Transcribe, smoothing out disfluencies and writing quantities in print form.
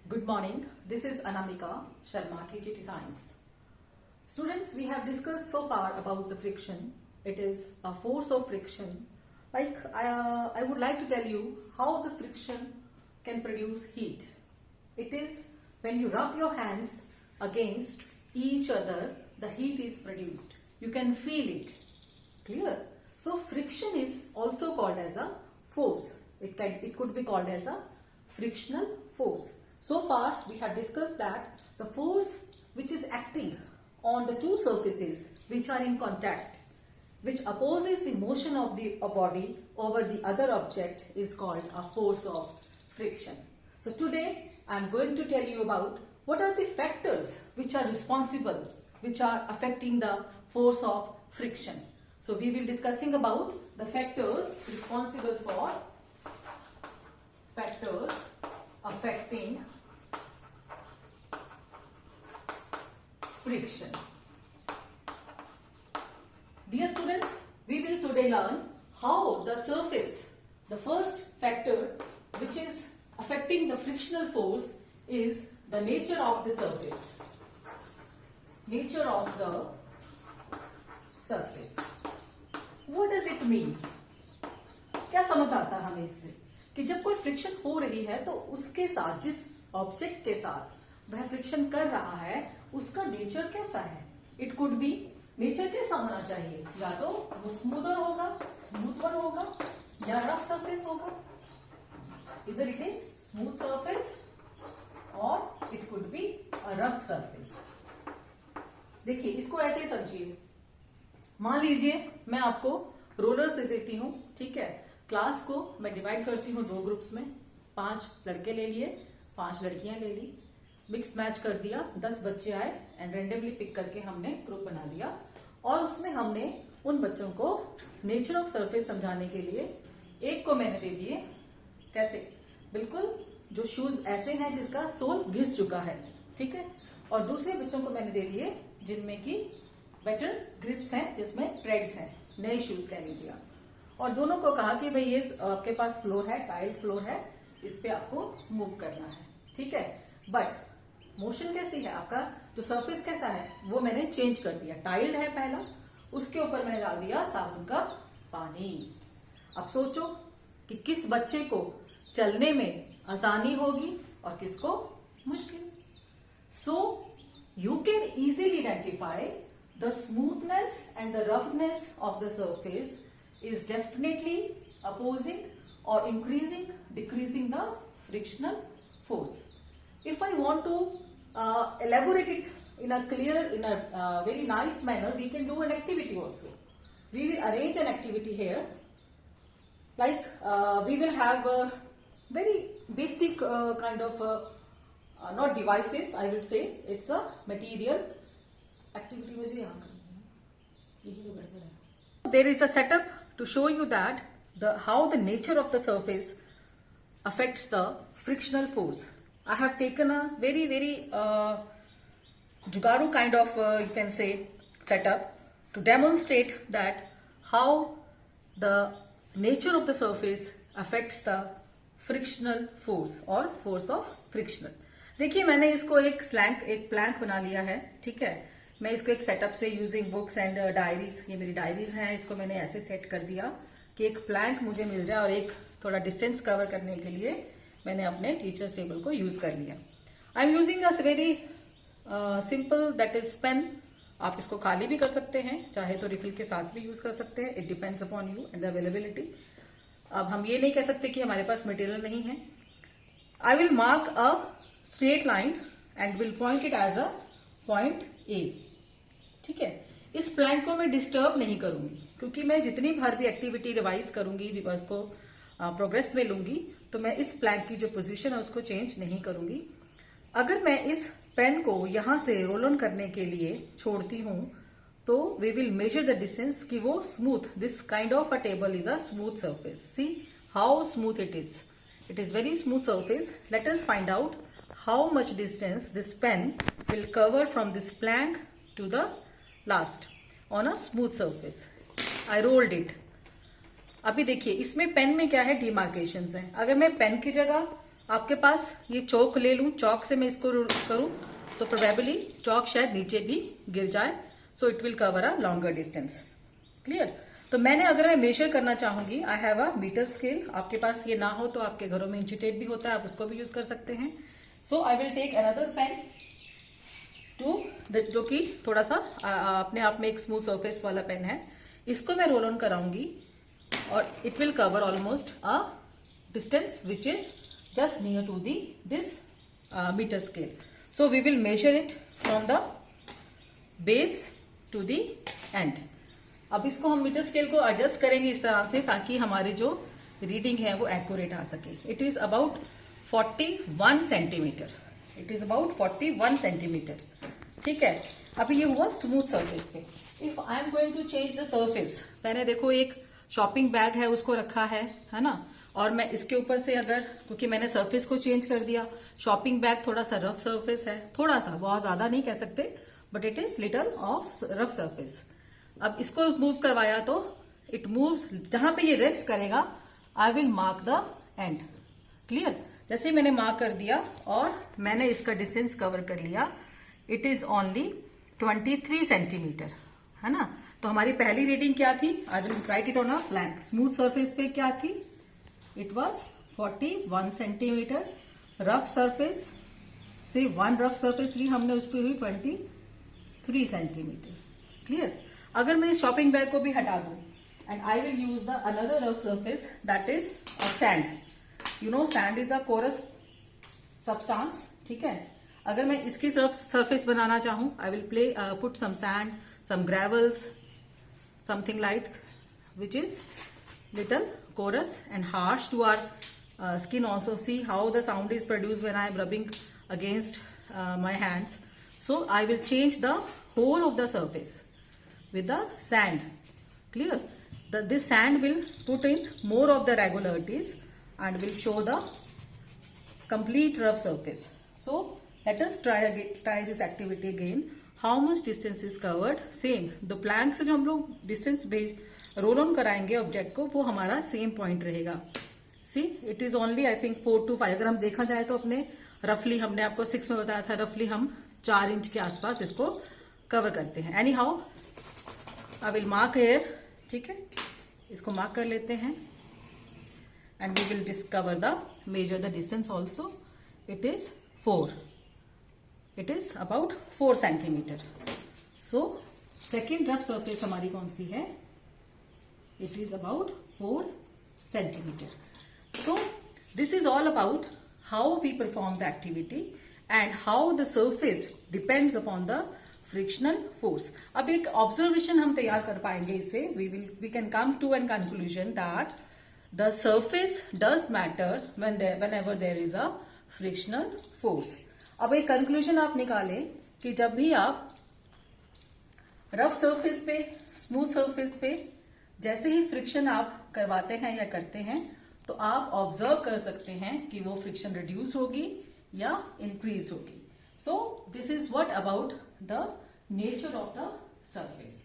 Good morning. This is Anamika Sharma, TGT Science. Students, we have discussed so far about the friction. It is a force of friction. I would like to tell you how the friction can produce heat. It is when you rub your hands against each other, the heat is produced. You can feel it. Clear? So friction is also called as a force. It could be called as a frictional force. So far we have discussed that the force which is acting on the two surfaces which are in contact, which opposes the motion of the body over the other object, is called a force of friction. So today I am going to tell you about what are the factors which are responsible, which are affecting the force of friction. So we will be discussing about the factors responsible for factors affecting friction. Dear students, we will today learn how the surface, the first factor which is affecting the frictional force is the nature of the surface. Nature of the surface. What does it mean? क्या समझ आता है हमें इससे कि जब कोई friction हो रही है तो उसके साथ, जिस ऑब्जेक्ट के साथ वह फ्रिक्शन कर रहा है, उसका नेचर कैसा है. इट कुड बी, नेचर कैसा होना चाहिए, या तो वो स्मूथ वन होगा या रफ सरफेस होगा. इधर इट इज स्मूथ सरफेस और it could be a rough surface. देखिए इसको ऐसे ही समझिए. मान लीजिए मैं आपको रोलर से देती हूं, ठीक है. क्लास को मैं डिवाइड करती हूँ 2 ग्रुप्स में. 5 लड़के ले लिए, 5 लड़कियां ले ली, मिक्स मैच कर दिया, 10 बच्चे आए एंड रेंडमली पिक करके हमने ग्रुप बना दिया. और उसमें हमने उन बच्चों को नेचर ऑफ सरफेस समझाने के लिए एक को मैंने दे दिए, कैसे, बिल्कुल जो शूज ऐसे हैं जिसका सोल घिस चुका है, ठीक है. और दूसरे बच्चों को मैंने दे दिए जिनमें की बेटर ग्रिप्स हैं, जिसमें ट्रेड्स हैं, नए शूज कह लीजिए आप. और दोनों को कहा कि भाई ये आपके पास फ्लोर है, टाइल फ्लोर है, इस पे आपको मूव करना है, ठीक है. बट मोशन कैसी है, आपका जो सरफेस कैसा है वो मैंने चेंज कर दिया. टाइल्ड है पहला, उसके ऊपर मैंने डाल दिया साबुन का पानी. अब सोचो कि किस बच्चे को चलने में आसानी होगी और किसको मुश्किल. So you can easily identify the smoothness and the roughness of the surface is definitely opposing or increasing, decreasing the frictional force. If I want to elaborate it in a clear, in a very nice manner, we can do an activity also. We will arrange an activity here. Like we will have a very basic kind of not devices, I would say. It's a material activity. मुझे यहाँ करना है, यही तो गड़बड़ है. There is a setup to show you that how the nature of the surface affects the frictional force. I have taken a very jugaru kind of you can say setup to demonstrate that how the nature of the surface affects the frictional force or force of frictional. देखिए मैंने इसको एक Planck बना लिया है, ठीक है. मैं इसको एक सेटअप से यूजिंग बुक्स एंड डायरीज, ये मेरी डायरीज हैं, इसको मैंने ऐसे सेट कर दिया कि एक प्लैंक मुझे मिल जाए और एक थोड़ा डिस्टेंस कवर करने के लिए मैंने अपने टीचर्स टेबल को यूज कर लिया. I am using a very simple, that is pen. आप इसको खाली भी कर सकते हैं, चाहे तो रिफिल के साथ भी यूज कर सकते हैं. It depends upon you and the availability. अब हम ये नहीं कह सकते कि हमारे पास मटेरियल नहीं है. I will mark a straight line and will point it as a point A, ठीक है. इस प्लैंक को मैं डिस्टर्ब नहीं करूंगी क्योंकि मैं जितनी बार भी एक्टिविटी रिवाइज करूंगी, रिवर्स को प्रोग्रेस में लूंगी, तो मैं इस प्लैंक की जो पोजीशन है उसको चेंज नहीं करूंगी. अगर मैं इस पेन को यहां से रोल ऑन करने के लिए छोड़ती हूं तो we will measure the distance कि वो smooth, this kind of a table is a smooth surface. See how smooth it is. It is very smooth surface. Let us find out how much distance this pen will cover from this plank to the last on a smooth surface. I rolled it. अभी देखिए इसमें pen में क्या है, डिमार्केशंस हैं. अगर मैं pen की जगह आपके पास ये चौक ले लूं, चौक से मैं इसको करूं तो प्रोबेबली चौक शायद नीचे भी गिर जाए, so it will cover a longer distance. Clear? तो मैंने अगर मैं मेजर करना चाहूंगी, I have a metre scale. आपके पास ये ना हो तो आपके घरों में इंची टेप भी होता है, आप उसको भी यूज कर सकते हैं। So I will take another pen too, जो कि थोड़ा सा अपने आप में एक स्मूथ सरफेस वाला पेन है, इसको मैं रोल ऑन कराऊंगी और it will cover almost a distance which is just near to this metre scale. So we will measure it from the base to the end. अब इसको हम मीटर स्केल को एडजस्ट करेंगे इस तरह से ताकि हमारी जो रीडिंग है वो एक्यूरेट आ सके। It is about 41 centimetre. It is about 41 centimetre. ठीक है, अभी ये हुआ स्मूथ सरफेस पे। If I am going to change the surface, मैंने देखो एक शॉपिंग बैग है उसको रखा है ना, और मैं इसके ऊपर से अगर, क्योंकि मैंने सरफेस को चेंज कर दिया, शॉपिंग बैग थोड़ा सा रफ सरफेस है, थोड़ा सा, बहुत ज्यादा नहीं कह सकते, but it is little of rough surface. अब इसको मूव करवाया तो इट मूव्स, जहां पे ये रेस्ट करेगा आई will mark the end. Clear? जैसे मैंने मार्क कर दिया और मैंने इसका डिस्टेंस कवर कर लिया, इट इज ओनली 23 सेंटीमीटर, है ना। तो हमारी पहली रीडिंग क्या थी? I will write it on a blank. Smooth surface पे क्या थी? It was 41 centimetre. Rough surface से वन रफ सरफेस ली हमने, उस पर हुई 23 सेंटीमीटर। क्लियर? अगर मैं इस शॉपिंग बैग को भी हटा दूं and I will use the another rough surface that is sand. You know sand is a coarse substance. ठीक है, अगर मैं इसकी सरफेस बनाना चाहूं, I will put some sand, some gravels, something light which is little coarse and harsh to our skin also. See how the sound is produced when I am rubbing against my hands. So I will change the whole of the surface with the sand. Clear? This sand will put in more of the regularities and will show the complete rough surface. So let us try this activity again. How much distance is covered? Same. The plank से जो हम लोग distance roll on कराएंगे object को, वो हमारा same point रहेगा। See, it is only I think 4 to 5। अगर हम देखा जाए तो अपने रफली, हमने आपको 6 में बताया था, रफली हम 4 इंच के आसपास इसको कवर करते हैं। Any how I will mark here. ठीक है, इसको मार्क कर लेते हैं and we will discover the measure the distance also. It is 4। It is about 4 centimetre. So second rough surface हमारी कौन सी है? It is about 4 centimetre. So this is all about how we perform the activity and how the surface depends upon the frictional force. अब एक observation हम तैयार कर पाएंगे इससे। We can come to an conclusion that the surface does matter whenever there is a frictional force। अब एक conclusion आप निकालें कि जब भी आप रफ सरफेस पे, स्मूथ सरफेस पे जैसे ही फ्रिक्शन आप करवाते हैं या करते हैं, तो आप ऑब्जर्व कर सकते हैं कि वो फ्रिक्शन रिड्यूस होगी या इंक्रीज होगी। सो this is what about the nature of the surface.